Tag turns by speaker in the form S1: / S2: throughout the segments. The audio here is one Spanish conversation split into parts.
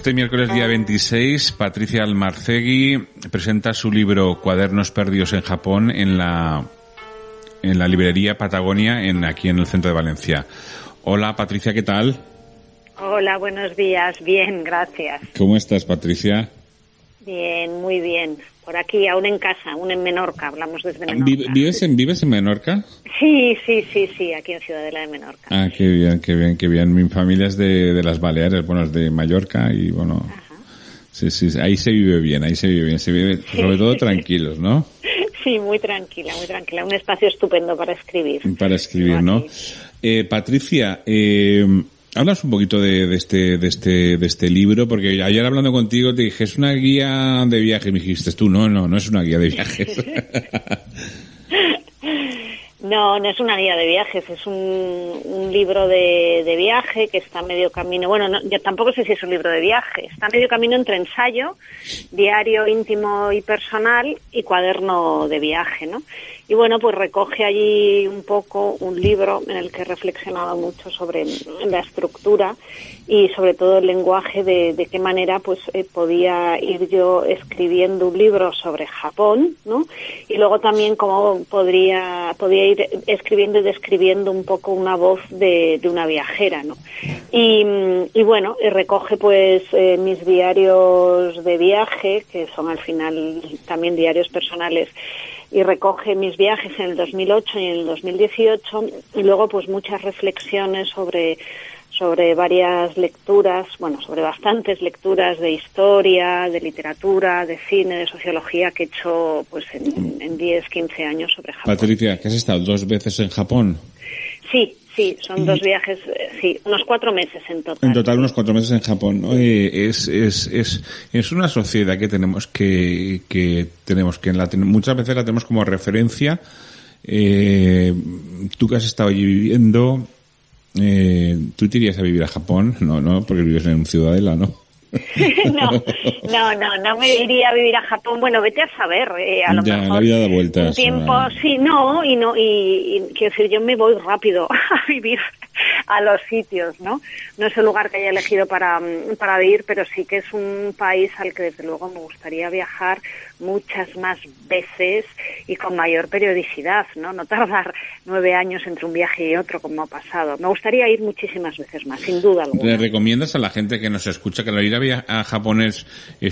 S1: Este miércoles día 26, Patricia Almarcegui presenta su libro Cuadernos perdidos en Japón en la librería Patagonia aquí en el centro de Valencia. Hola Patricia, ¿qué tal?
S2: Hola, buenos días. Bien, gracias.
S1: ¿Cómo estás, Patricia?
S2: Bien, muy bien. Por aquí, aún en casa, aún en Menorca, hablamos desde Menorca.
S1: ¿Vives en Menorca?
S2: Sí, aquí en Ciudadela de Menorca.
S1: Ah, qué bien. Mi familia es de las Baleares, bueno, es de Mallorca y bueno... Ajá. Sí, ahí se vive bien, se vive sobre todo tranquilos, ¿no?
S2: Sí, muy tranquila. Un espacio estupendo para escribir.
S1: Para escribir, ¿no? Patricia, hablas un poquito de este libro, porque ayer hablando contigo te dije, es una guía de viajes, me dijiste tú, no es una guía de viajes.
S2: No es una guía de viajes, es un libro de viaje que está a medio camino. Bueno, yo tampoco sé si es un libro de viaje, está a medio camino entre ensayo, diario íntimo y personal y cuaderno de viaje, ¿no? Y bueno, pues recoge allí un poco un libro en el que he reflexionado mucho sobre la estructura y sobre todo el lenguaje de qué manera pues podía ir yo escribiendo un libro sobre Japón, ¿no? Y luego también cómo podía ir escribiendo y describiendo un poco una voz de una viajera, ¿no? Y bueno, recoge pues mis diarios de viaje, que son al final también diarios personales, y recoge mis viajes en el 2008 y en el 2018 y luego pues muchas reflexiones sobre varias lecturas, sobre bastantes lecturas de historia, de literatura, de cine, de sociología que he hecho pues en 10, 15 años sobre Japón.
S1: Patricia, ¿que has estado 2 veces en Japón?
S2: Sí, son 2 viajes, unos 4 meses en total.
S1: En total unos 4 meses en Japón. Oye, es una sociedad que tenemos que muchas veces la tenemos como referencia. Tú que has estado allí viviendo, ¿tú te irías a vivir a Japón? No, porque vives en Ciudadela, ¿no?
S2: No me iría a vivir a Japón. Bueno, vete a saber, a lo mejor
S1: la vida da vueltas.
S2: Un tiempo, y quiero decir, yo me voy rápido a vivir a los sitios, ¿no? No es el lugar que haya elegido para vivir, pero sí que es un país al que desde luego me gustaría viajar muchas más veces y con mayor periodicidad, ¿no? No tardar 9 años entre un viaje y otro como ha pasado. Me gustaría ir muchísimas veces más, sin duda alguna.
S1: ¿Le recomiendas a la gente que nos escucha que ir a Japón es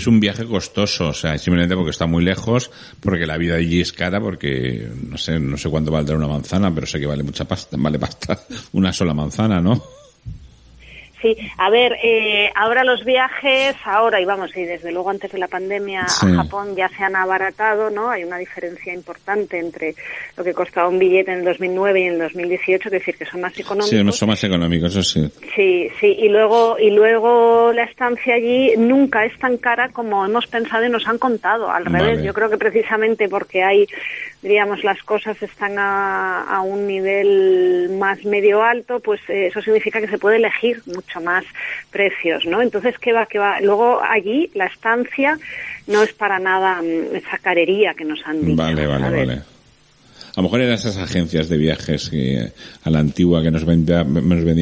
S1: un viaje costoso? O sea, simplemente porque está muy lejos, porque la vida allí es cara, porque no sé cuánto valdrá una manzana, pero sé que vale mucha pasta, una sola manzana, ¿no?
S2: Sí, a ver, ahora los viajes, y desde luego antes de la pandemia a Japón ya se han abaratado, ¿no? Hay una diferencia importante entre lo que costaba un billete en el 2009 y en el 2018, es decir, que son más económicos.
S1: Sí, no son más económicos, eso sí.
S2: Sí, y luego la estancia allí nunca es tan cara como hemos pensado y nos han contado, al revés. Vale. Yo creo que precisamente porque las cosas están a un nivel más medio alto, pues eso significa que se puede elegir mucho más precios, ¿no? Entonces, ¿qué va? Luego allí la estancia no es para nada esa carería que nos han dicho.
S1: Vale. A lo mejor eran esas agencias de viajes a la antigua que nos vendía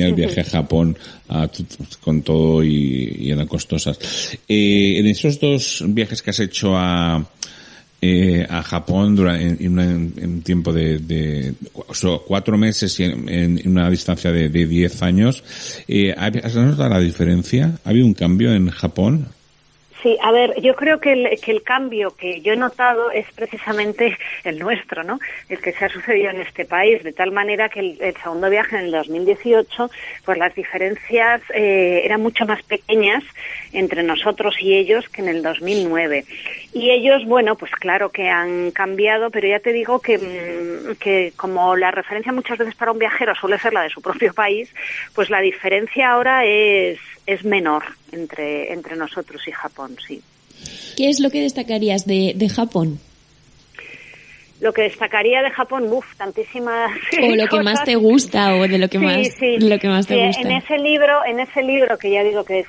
S1: el viaje a Japón con todo y eran costosas. En esos 2 viajes que has hecho a Japón en tiempo de 4 meses y en una distancia de 10 años, ¿has notado la diferencia? ¿Ha habido un cambio en Japón?
S2: Sí, a ver, yo creo que el cambio que yo he notado es precisamente el nuestro, ¿no? El que se ha sucedido en este país, de tal manera que el segundo viaje en el 2018, pues las diferencias eran mucho más pequeñas entre nosotros y ellos que en el 2009. Y ellos, pues claro que han cambiado, pero ya te digo que como la referencia muchas veces para un viajero suele ser la de su propio país, pues la diferencia ahora es menor entre nosotros y Japón, sí.
S3: ¿Qué es lo que destacarías de Japón?
S2: Lo que destacaría de Japón, tantísimas
S3: o lo que más te gusta o de lo que más te gusta.
S2: En ese libro que ya digo que es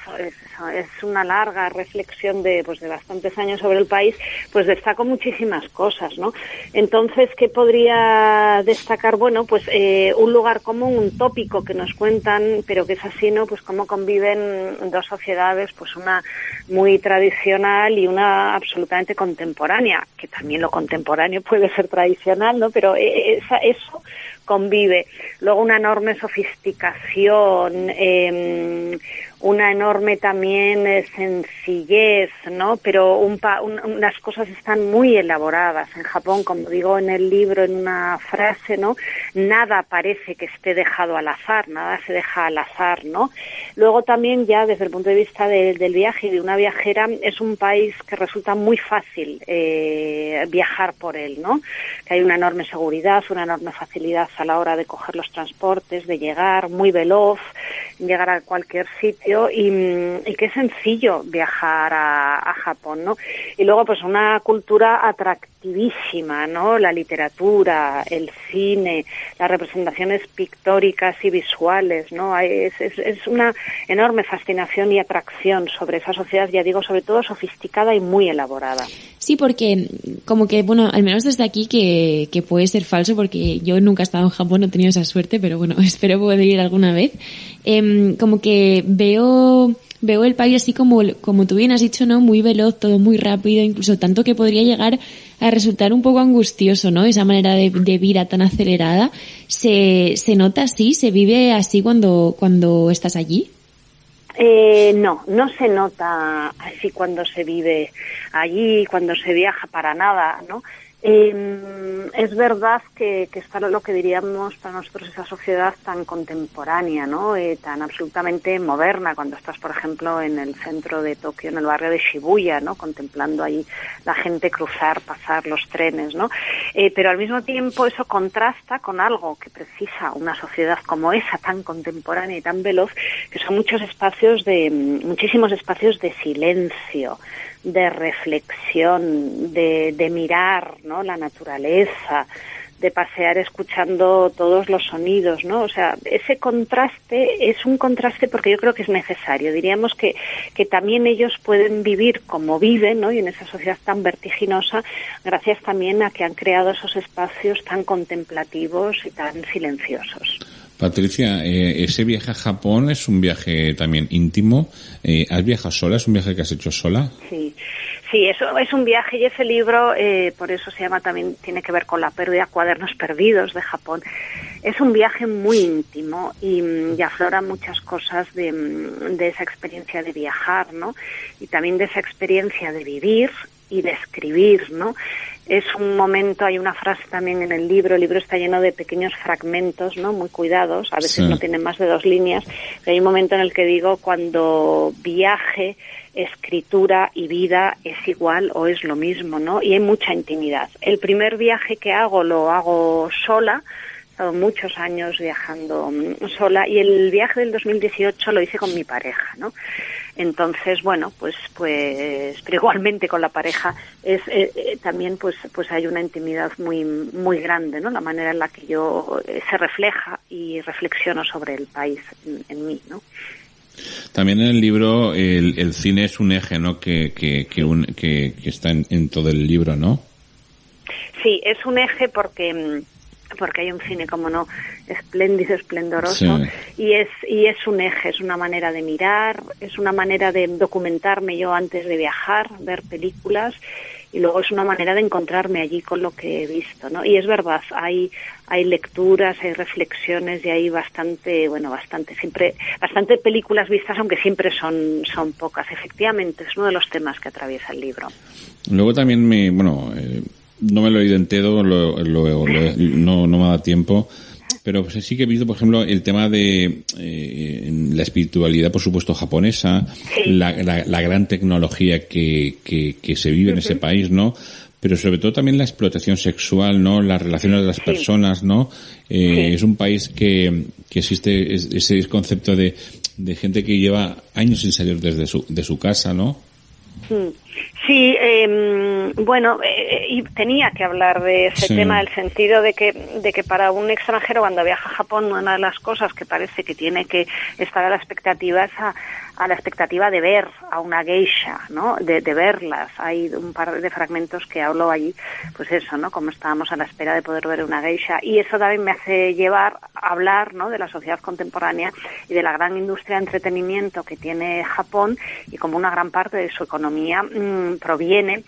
S2: es una larga reflexión de bastantes años sobre el país, pues destaco muchísimas cosas, ¿no? Entonces, ¿qué podría destacar? Bueno, pues un lugar común, un tópico que nos cuentan, pero que es así, ¿no? Pues cómo conviven dos sociedades, pues una muy tradicional y una absolutamente contemporánea, que también lo contemporáneo puede ser tradicional, ¿no? Pero eso convive. Luego una enorme sofisticación, una enorme también sencillez, ¿no? Pero unas cosas están muy elaboradas. En Japón, como digo en el libro, en una frase, ¿no? Nada parece que esté dejado al azar, nada se deja al azar, ¿no? Luego también ya desde el punto de vista del viaje y de una viajera, es un país que resulta muy fácil viajar por él, ¿no? Que hay una enorme seguridad, una enorme facilidad a la hora de coger los transportes, de llegar, muy veloz, llegar a cualquier sitio y qué sencillo viajar a Japón, ¿no? Y luego pues una cultura atractivísima, ¿no? La literatura, el cine, las representaciones pictóricas y visuales, ¿no? Es una enorme fascinación y atracción sobre esa sociedad, ya digo, sobre todo sofisticada y muy elaborada.
S3: Sí, porque como que, bueno, al menos desde aquí que puede ser falso, porque yo nunca he estado en Japón, no he tenido esa suerte, pero bueno, espero poder ir alguna vez. Como que veo el país así como tú bien has dicho, ¿no? Muy veloz, todo muy rápido, incluso tanto que podría llegar a resultar un poco angustioso, ¿no? Esa manera de vida tan acelerada. ¿Se nota así? ¿Se vive así cuando estás allí?
S2: No se nota así cuando se vive allí, cuando se viaja para nada, ¿no? Es verdad que está lo que diríamos para nosotros esa sociedad tan contemporánea, ¿no? Tan absolutamente moderna, cuando estás, por ejemplo, en el centro de Tokio, en el barrio de Shibuya, ¿no? Contemplando ahí la gente cruzar, pasar los trenes, ¿no? Pero al mismo tiempo eso contrasta con algo que precisa una sociedad como esa, tan contemporánea y tan veloz, que son muchísimos espacios de silencio, de reflexión, de mirar, ¿no? La naturaleza, de pasear escuchando todos los sonidos, ¿no? O sea, ese contraste es un contraste porque yo creo que es necesario. Diríamos que también ellos pueden vivir como viven, ¿no? Y en esa sociedad tan vertiginosa, gracias también a que han creado esos espacios tan contemplativos y tan silenciosos.
S1: Patricia, ese viaje a Japón es un viaje también íntimo. ¿Has viajado sola? ¿Es un viaje que has hecho sola?
S2: Sí, eso es un viaje y ese libro, por eso se llama también, tiene que ver con la pérdida, Cuadernos Perdidos de Japón. Es un viaje muy íntimo y aflora muchas cosas de esa experiencia de viajar, ¿no? Y también de esa experiencia de vivir y de escribir, ¿no? Es un momento, hay una frase también en el libro está lleno de pequeños fragmentos, ¿no? Muy cuidados, a veces no tienen más de 2 líneas, pero hay un momento en el que digo, cuando viaje, escritura y vida es igual o es lo mismo, ¿no? Y hay mucha intimidad. El primer viaje que hago lo hago sola, he estado muchos años viajando sola, y el viaje del 2018 lo hice con mi pareja, ¿no? Entonces, bueno, pues, pero igualmente con la pareja también, pues hay una intimidad muy, muy grande, ¿no? La manera en la que yo se refleja y reflexiono sobre el país en mí, ¿no?
S1: También en el libro el cine es un eje, ¿no? Que está en todo el libro, ¿no?
S2: Sí, es un eje porque hay un cine, como no, espléndido, esplendoroso, sí. y es un eje, es una manera de mirar, es una manera de documentarme yo antes de viajar, ver películas, y luego es una manera de encontrarme allí con lo que he visto, ¿no? Y es verdad, hay lecturas, hay reflexiones y hay bastante películas vistas, aunque siempre son pocas. Efectivamente, es uno de los temas que atraviesa el libro.
S1: Luego también no me lo he leído entero, no me ha dado tiempo, pero pues sí que he visto, por ejemplo, el tema de la espiritualidad, por supuesto, japonesa, sí. la gran tecnología que se vive en ese país, ¿no? Pero sobre todo también la explotación sexual, ¿no? Las relaciones de las personas, ¿no? Es un país que existe ese concepto de gente que lleva años sin salir de su casa, ¿no?
S2: Sí, y tenía que hablar de ese tema, el sentido de que para un extranjero cuando viaja a Japón, una de las cosas que parece que tiene que estar a la expectativa es a la expectativa de ver a una geisha, ¿no? De verlas. Hay un par de fragmentos que hablo allí, pues eso, ¿no? Como estábamos a la espera de poder ver una geisha. Y eso también me hace llevar a hablar, ¿no? De la sociedad contemporánea y de la gran industria de entretenimiento que tiene Japón, y como una gran parte de su economía proviene,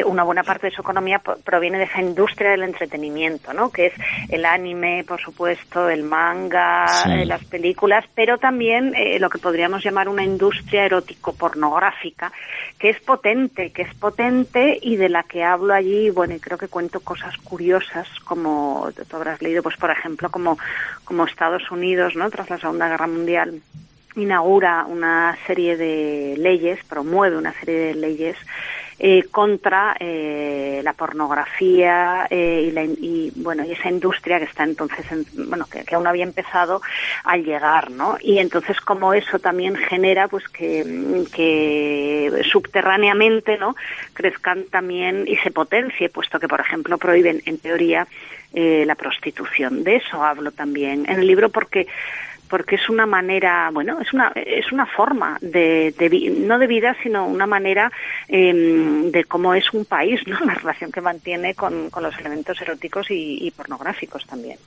S2: una buena parte de su economía proviene de esa industria del entretenimiento, ¿no? Que es el anime, por supuesto, el manga,
S1: sí,
S2: las películas, pero también lo que podríamos llamar una industria erótico-pornográfica, que es potente y de la que hablo allí, bueno, y creo que cuento cosas curiosas, como tú habrás leído, pues por ejemplo, como Estados Unidos, ¿no? Tras la Segunda Guerra Mundial, inaugura una serie de leyes, promueve una serie de leyes contra la pornografía y esa industria que está entonces que aún había empezado a llegar, ¿no? Y entonces como eso también genera pues que subterráneamente, ¿no?, crezcan también y se potencie, puesto que por ejemplo prohíben en teoría la prostitución. De eso hablo también en el libro, porque es una manera, es una forma no de vida, sino una manera de cómo es un país, ¿no? La relación que mantiene con los elementos eróticos y pornográficos también.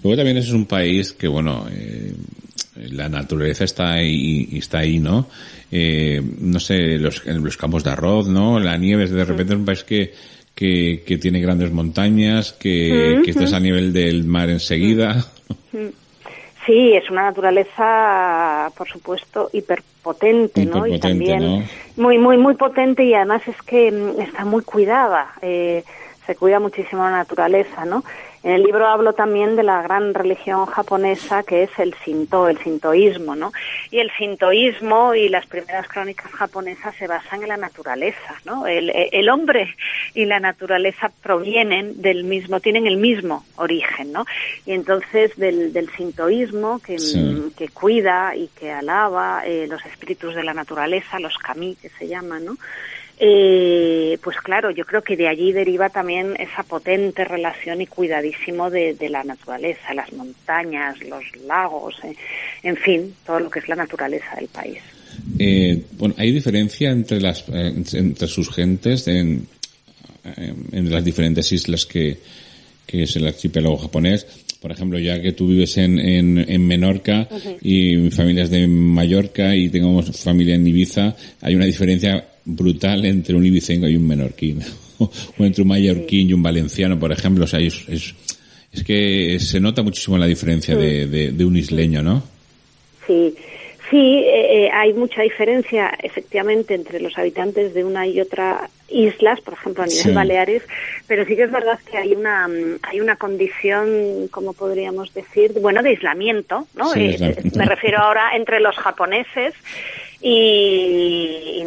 S1: Luego también es un país que, la naturaleza está ahí, ¿no? No sé, los campos de arroz, ¿no? La nieve, de repente es un país que tiene grandes montañas, que estás a nivel del mar enseguida.
S2: Sí, es una naturaleza, por supuesto, hiperpotente, ¿no? Y también, ¿no?, muy potente, y además es que está muy cuidada, se cuida muchísimo la naturaleza, ¿no? En el libro hablo también de la gran religión japonesa, que es el sintoísmo, ¿no? Y el sintoísmo y las primeras crónicas japonesas se basan en la naturaleza, ¿no? El hombre y la naturaleza tienen el mismo origen, ¿no? Y entonces del sintoísmo que cuida y que alaba los espíritus de la naturaleza, los kami que se llaman, ¿no? Pues claro, yo creo que de allí deriva también esa potente relación y cuidadísimo de la naturaleza, las montañas, los lagos, en fin, todo lo que es la naturaleza del país.
S1: ¿Hay diferencia entre sus gentes en las diferentes islas que es el archipiélago japonés? Por ejemplo, ya que tú vives en Menorca, y mi familia es de Mallorca y tengo familia en Ibiza, hay una diferencia brutal entre un ibicenco y un menorquín, o entre un mallorquín y un valenciano, por ejemplo. O sea, es que se nota muchísimo la diferencia de un isleño, ¿no? Sí,
S2: hay mucha diferencia efectivamente entre los habitantes de una y otra islas, por ejemplo a nivel Baleares, pero sí que es verdad que hay una condición, como podríamos decir, de aislamiento, ¿no? Me refiero ahora entre los japoneses y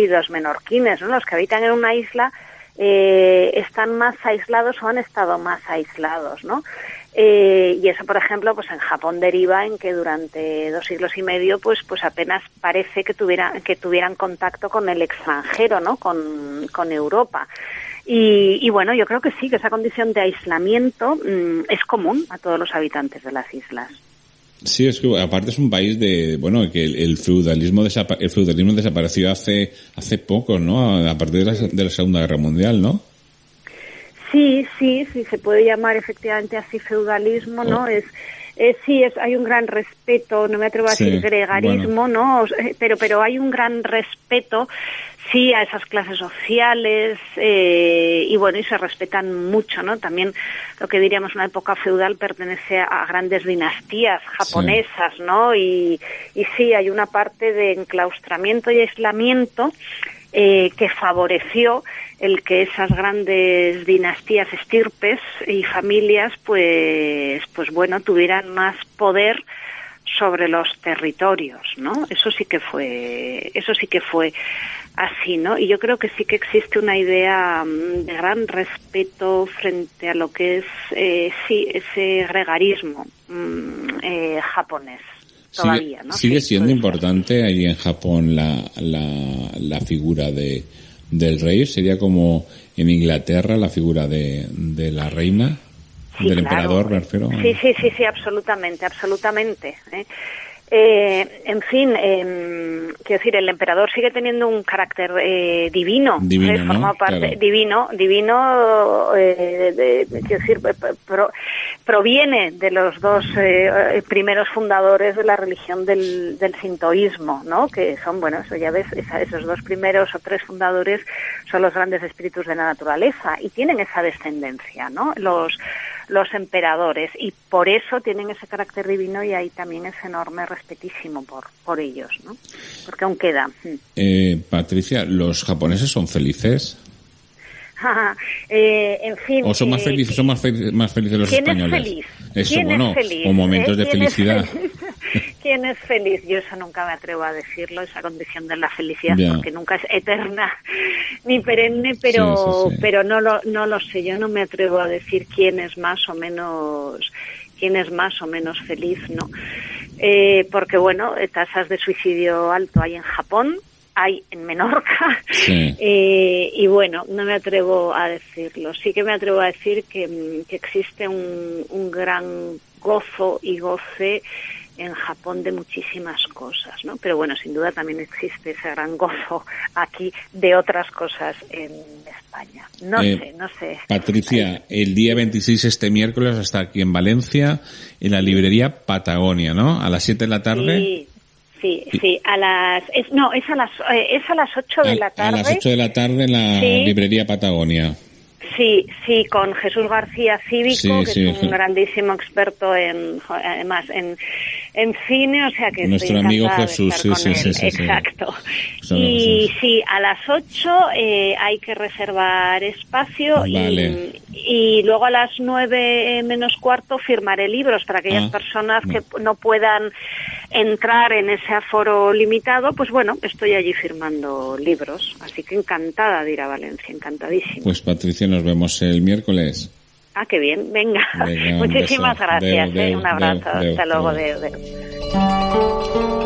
S2: los menorquines, ¿no? Los que habitan en una isla están más aislados o han estado más aislados, ¿no? Y eso, por ejemplo, pues en Japón deriva en que durante 2 siglos y medio, pues apenas parece que tuvieran contacto con el extranjero, ¿no? Con Europa. Y bueno, yo creo que sí, que esa condición de aislamiento es común a todos los habitantes de las islas.
S1: Sí, es que aparte es un país que el feudalismo desapareció hace poco, ¿no? A partir de la Segunda Guerra Mundial, ¿no?
S2: Sí, se puede llamar efectivamente así feudalismo, ¿no? Hay un gran respeto, no me atrevo a decir gregarismo, ¿no? Pero hay un gran respeto, sí, a esas clases sociales, y se respetan mucho, ¿no? También lo que diríamos una época feudal pertenece a grandes dinastías japonesas, ¿no? Y sí, hay una parte de enclaustramiento y aislamiento que favoreció el que esas grandes dinastías, estirpes y familias tuvieran más poder sobre los territorios, ¿no? Eso sí que fue así, ¿no? Y yo creo que sí que existe una idea de gran respeto frente a lo que es ese gregarismo japonés. Todavía, ¿no?
S1: Sigue siendo importante ahí en Japón la figura del rey. Sería como en Inglaterra la figura de la reina, del emperador, me refiero.
S2: Sí, absolutamente. En fin, quiero decir, el emperador sigue teniendo un carácter divino,
S1: ¿no?
S2: Forma parte,
S1: Claro.
S2: divino, quiero decir, proviene de los dos primeros fundadores de la religión del sintoísmo, ¿no? Que son, bueno, eso ya ves, esos dos primeros o tres fundadores son los grandes espíritus de la naturaleza y tienen esa descendencia, ¿no? Los emperadores, y por eso tienen ese carácter divino, y ahí también es enorme respetísimo por ellos, ¿no? Porque aún queda.
S1: Patricia, ¿los japoneses son felices?
S2: En fin.
S1: ¿O son más felices, más felices los
S2: ¿quién
S1: españoles?
S2: Es feliz?
S1: Eso,
S2: ¿Quién
S1: bueno,
S2: es feliz?
S1: o momentos de felicidad.
S2: ¿Quién es feliz? Yo eso nunca me atrevo a decirlo, esa condición de la felicidad,
S1: Ya.
S2: porque nunca es eterna ni perenne, pero
S1: Sí.
S2: pero no lo sé. Yo no me atrevo a decir quién es más o menos feliz, ¿no? Porque bueno, tasas de suicidio alto hay en Japón, hay en Menorca,
S1: Sí.
S2: y bueno, no me atrevo a decirlo. Sí que me atrevo a decir que existe un gran gozo y goce en Japón de muchísimas cosas, ¿no? Pero bueno, sin duda también existe ese gran gozo aquí de otras cosas en España. No sé.
S1: Patricia, el día 26, este miércoles, está aquí en Valencia, en la librería Patagonia, ¿no? A las 7 de la tarde.
S2: Sí, es a las 8 de la tarde.
S1: A las 8 de la tarde en la librería Patagonia.
S2: Sí, con Jesús García Cívico,
S1: Sí.
S2: es un grandísimo experto además en cine, o sea que
S1: nuestro
S2: estoy
S1: amigo
S2: encantada
S1: Jesús,
S2: de estar con él.
S1: sí.
S2: Exacto.
S1: Y
S2: sí, a las 8 hay que reservar espacio.
S1: Vale.
S2: Y luego a las 9 menos cuarto firmaré libros para aquellas personas que no puedan entrar en ese aforo limitado. Pues bueno, estoy allí firmando libros, así que encantada de ir a Valencia, encantadísima.
S1: Pues Patricia, nos vemos el miércoles.
S2: Qué bien, venga.
S1: Un
S2: Muchísimas
S1: beso.
S2: gracias,
S1: Deu,
S2: un abrazo.
S1: deu,
S2: Hasta luego,
S1: deu.
S2: deu.